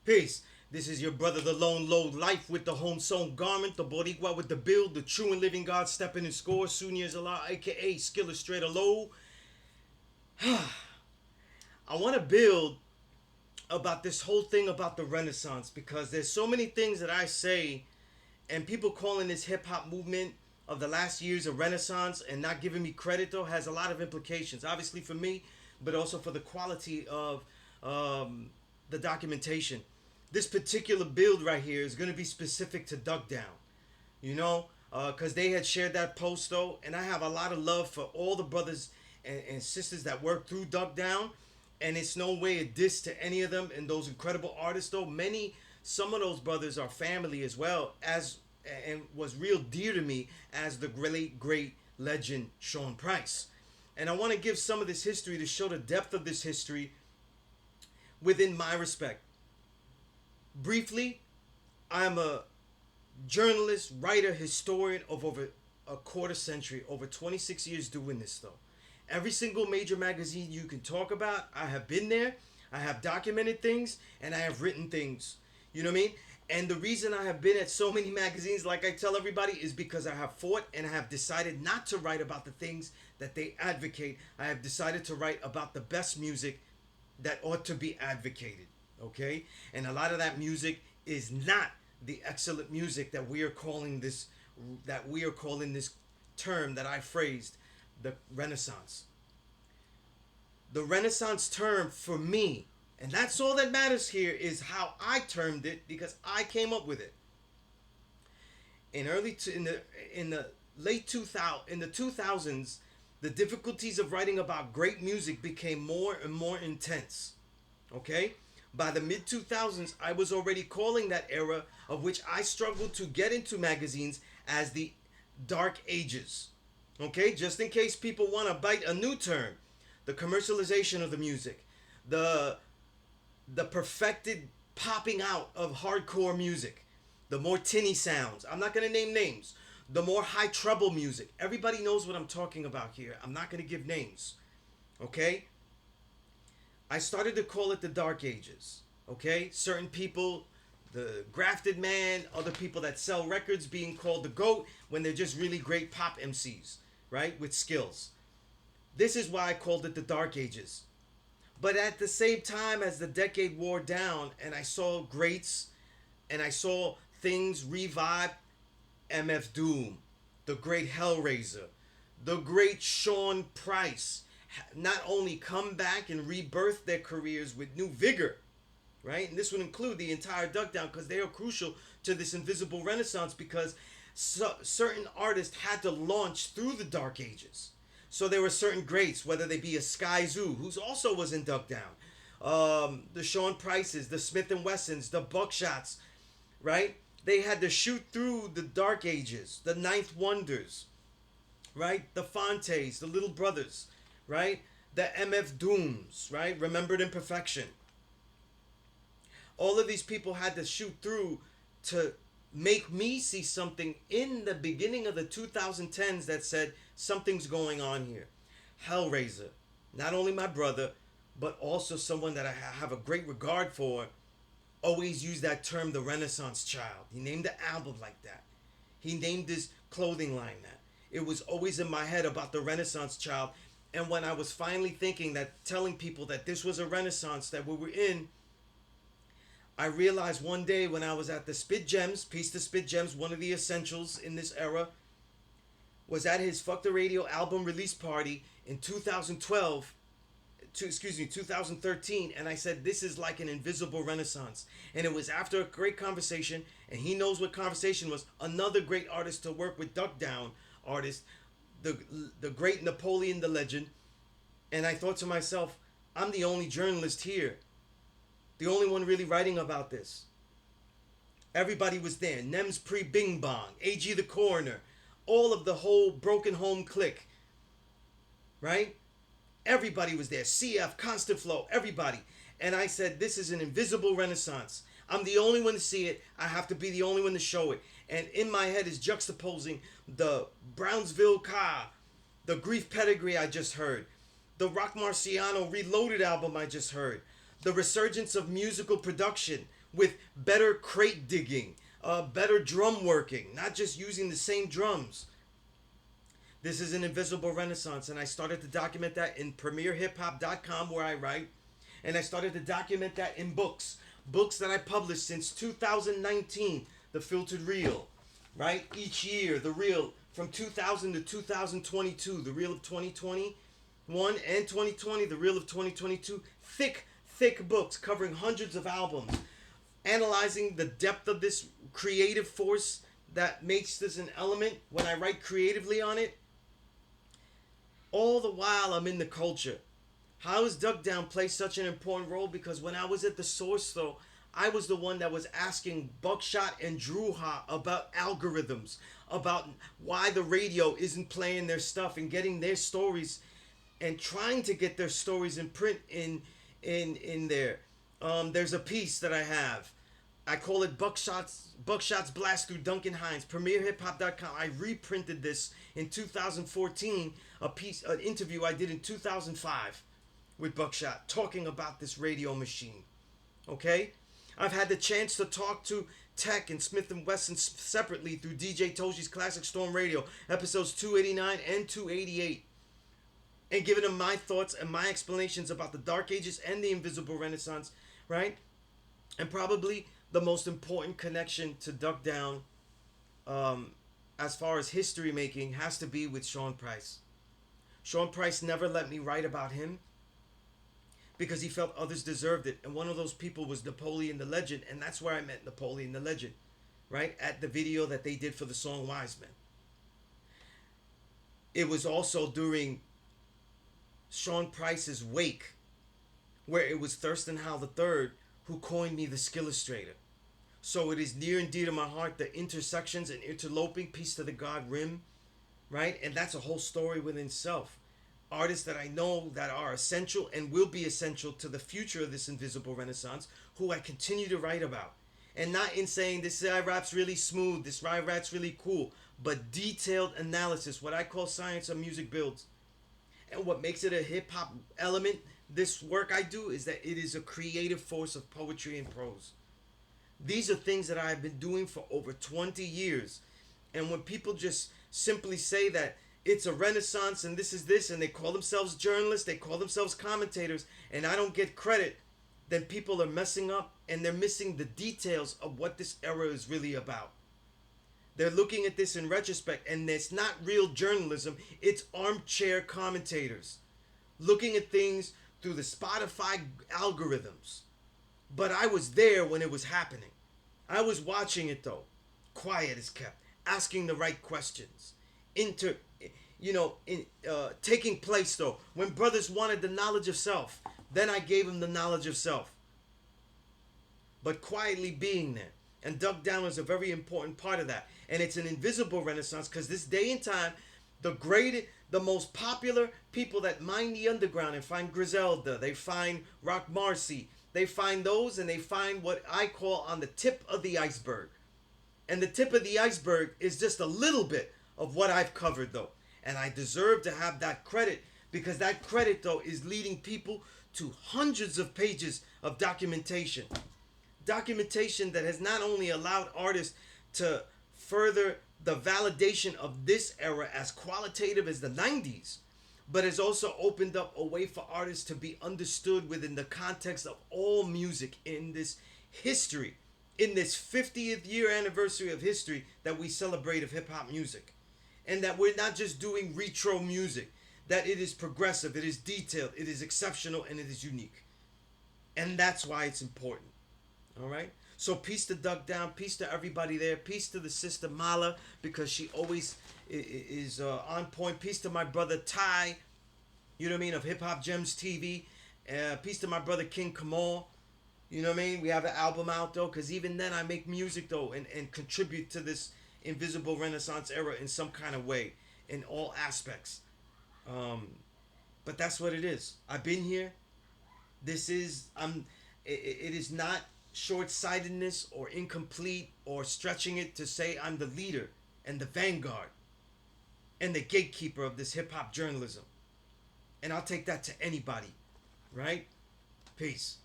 Peace. This is your brother, the lone low life with the home sewn garment, the Boricua with the build, the true and living God stepping in score, Sunez, aka Skiller straight low. I want to build about this whole thing about the Renaissance because there's so many things that I say, and people calling this hip hop movement of the last years a Renaissance and not giving me credit though has a lot of implications. Obviously for me, but also for the quality of the documentation. This particular build right here is going to be specific to Duck Down, because they had shared that post though, and I have a lot of love for all the brothers and sisters that work through Duck Down, and it's no way a diss to any of them and those incredible artists though. Some of those brothers are family as well as, and was real dear to me as the great legend Sean Price. And I want to give some of this history to show the depth of this history within my respect. Briefly, I'm a journalist, writer, historian of over a quarter century, over 26 years doing this though. Every single major magazine you can talk about, I have been there, I have documented things, and I have written things. You know what I mean? And the reason I have been at so many magazines, like I tell everybody, is because I have fought and I have decided not to write about the things that they advocate. I have decided to write about the best music that ought to be advocated. Okay? And a lot of that music is not the excellent music that we are calling this term that I phrased, the Renaissance. The Renaissance term for me, and that's all that matters here, is how I termed it because I came up with it. In the late 2000s, the difficulties of writing about great music became more and more intense. Okay? By the mid 2000s, I was already calling that era of which I struggled to get into magazines as the Dark Ages. Okay? Just in case people want to bite a new term, the commercialization of the music, the perfected popping out of hardcore music, the more tinny sounds. I'm not going to name names. The more high treble music. Everybody knows what I'm talking about here. I'm not going to give names. Okay? I started to call it the Dark Ages. Okay? Certain people, the grafted man, other people that sell records being called the GOAT when they're just really great pop MCs, right? With skills. This is why I called it the Dark Ages. But at the same time as the decade wore down and I saw greats and I saw things revive, MF Doom, the great Hellraiser, the great Sean Price, not only come back and rebirth their careers with new vigor, right? And this would include the entire Duck Down because they are crucial to this invisible renaissance because certain artists had to launch through the Dark Ages. So there were certain greats, whether they be a Sky Zoo, who also was in Duck Down, the Sean Prices, the Smith and Wessons, the Buckshots, right? They had to shoot through the Dark Ages, the Ninth Wonders, right? The Fontes, the Little Brothers, right? The MF Dooms, right? Remembered Imperfection. All of these people had to shoot through to make me see something in the beginning of the 2010s that said something's going on here. Hellraiser, not only my brother, but also someone that I have a great regard for, always used that term, the Renaissance Child. He named the album like that. He named his clothing line that. It was always in my head about the Renaissance Child. And when I was finally thinking that, telling people that this was a Renaissance that we were in, I realized one day when I was at the Spit Gems, Peace to Spit Gems, one of the essentials in this era, was at his Fuck the Radio album release party in 2013, and I said, this is like an invisible renaissance. And it was after a great conversation, and he knows what conversation was, another great artist to work with, Duck Down artist, the great Napoleon the Legend, and I thought to myself, I'm the only journalist here. The only one really writing about this. Everybody was there. Nems Pre Bing Bong, AG the Coroner, all of the whole Broken Home clique. Right? Everybody was there. CF, Constant Flow, everybody. And I said, this is an invisible renaissance. I'm the only one to see it. I have to be the only one to show it. And in my head is juxtaposing the Brownsville Ka, the Grief Pedigree I just heard, the Rock Marciano Reloaded album I just heard, the resurgence of musical production with better crate digging, better drum working, not just using the same drums. This is an invisible renaissance, and I started to document that in premierhiphop.com where I write, and I started to document that in books that I published since 2019, the Filtered Reel, right? Each year, the reel from 2000 to 2022, the reel of 2021 and 2020, the reel of 2022, thick books covering hundreds of albums, analyzing the depth of this creative force that makes this an element when I write creatively on it. All the while I'm in the culture. How does Duck Down play such an important role? Because when I was at the source, though, I was the one that was asking Buckshot and Drewha about algorithms, about why the radio isn't playing their stuff and getting their stories and trying to get their stories in print in there. There's a piece that I have. I call it Buckshot's Blast Through Duncan Hines, premierhiphop.com. I reprinted this in 2014, an interview I did in 2005 with Buckshot, talking about this radio machine. Okay? I've had the chance to talk to Tech and Smith & Wesson separately through DJ Toshi's Classic Storm Radio, episodes 289 and 288, and giving them my thoughts and my explanations about the Dark Ages and the Invisible Renaissance, right? And probably the most important connection to Duck Down, as far as history making, has to be with Sean Price. Sean Price never let me write about him because he felt others deserved it. And one of those people was Napoleon the Legend, and that's where I met Napoleon the Legend, right? At the video that they did for the song Wise Men. It was also during Sean Price's wake, where it was Thurston Howell III who coined me the Skillustrator. So it is near and dear to my heart, the intersections and interloping, Peace to the God Rim, right? And that's a whole story within itself. Artists that I know that are essential and will be essential to the future of this invisible renaissance, who I continue to write about. And not in saying this rap's really smooth, this rap's really cool, but detailed analysis, what I call science of music builds. And what makes it a hip-hop element, this work I do, is that it is a creative force of poetry and prose. These are things that I've been doing for over 20 years. And when people just simply say that it's a renaissance and this is this, and they call themselves journalists, they call themselves commentators, and I don't get credit, then people are messing up and they're missing the details of what this era is really about. They're looking at this in retrospect, and it's not real journalism, it's armchair commentators looking at things through the Spotify algorithms. But I was there when it was happening. I was watching it though, quiet as kept, asking the right questions, taking place though. When brothers wanted the knowledge of self, then I gave them the knowledge of self. But quietly being there. And Duck Down is a very important part of that. And it's an invisible renaissance, because this day and time, the most popular people that mine the underground and find Griselda, they find Rock Marcy, they find those, and they find what I call on the tip of the iceberg. And the tip of the iceberg is just a little bit of what I've covered though. And I deserve to have that credit, because that credit though is leading people to hundreds of pages of documentation. Documentation that has not only allowed artists to further the validation of this era as qualitative as the 90s, but has also opened up a way for artists to be understood within the context of all music in this history, in this 50th year anniversary of history that we celebrate of hip-hop music. And that we're not just doing retro music, that it is progressive, it is detailed, it is exceptional, and it is unique. And that's why it's important. All right? So peace to Duck Down, peace to everybody there, peace to the sister Mala, because she always is on point. Peace to my brother Ty, you know what I mean, of Hip Hop Gems TV. Peace to my brother King Kamal, you know what I mean. We have an album out though, because even then I make music though, and contribute to this invisible renaissance era in some kind of way, in all aspects. But that's what it is. I've been here. This is, it is not short-sightedness or incomplete or stretching it to say I'm the leader and the vanguard and the gatekeeper of this hip-hop journalism. And I'll take that to anybody, right? Peace.